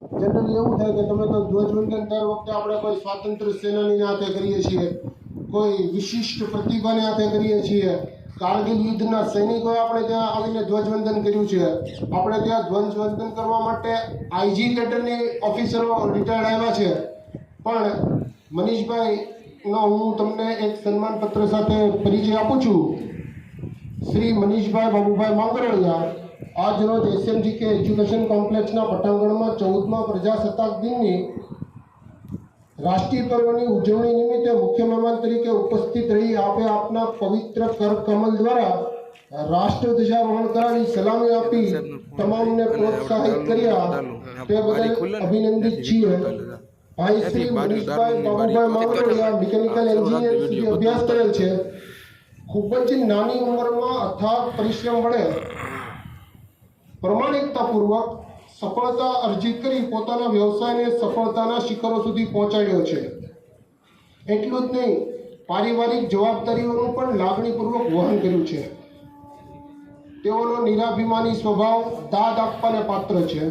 Generally એવું થાય કે તમે તો ધ્વજવંદન દર વખતે આપણે કોઈ સ્વાતંત્ર્ય સેનાનીના હાથે કરીએ છીએ, કોઈ વિશિષ્ટ પ્રતિભાને હાથે કરીએ છીએ, કારગિલ યુદ્ધના સૈનિકોએ આપણે ત્યાં આવીને ધ્વજવંદન કર્યું છે। આપણે ત્યાં ધ્વજવંદન કરવા માટે આઈજી કેડરની ઓફિસરો રિટાયર્ડ આવ્યા છે, પણ મનીષભાઈનો હું તમને એક સન્માનપત્ર સાથે પરિચય આપું છું। શ્રી મનીષભાઈ બાબુભાઈ માંગરોળિયા આજ રોજ એસએમજીકે એજ્યુકેશન કોમ્પ્લેક્સના પટાંગણમાં 14મા પ્રજાસત્તાક દિનની રાષ્ટ્રીય પર્વની ઉજવણી નિમિત્તે મુખ્ય મહેમાન તરીકે ઉપસ્થિત રહી આપે આપના પવિત્ર કરકમલ દ્વારા રાષ્ટ્રધ્વજારોહણ કરાવી સલામી આપી તમામને પ્રોત્સાહિત કર્યા તે બદલ અભિનંદિત છીએ। ભાઈ શ્રી મનીષભાઈ બાબુભાઈ માંગરોળિયા મિકેનિકલ એન્જિનિયર સુધી અભ્યાસ કરેલ છે। ખૂબ જ નાની ઉંમરમાં અથાગ પરિશ્રમ વડે પ્રમાણિકતાપૂર્વક સફળતા અર્જિત કરી પોતાના વ્યવસાયને સફળતાના શિખરો સુધી પહોંચાડ્યો છે। એટલું જ નહીં, પારિવારિક જવાબદારીઓનું પણ લાગણીપૂર્વક વહન કર્યું છે। તેઓનો નિરાભિમાની સ્વભાવ દાદ આપવાને પાત્ર છે।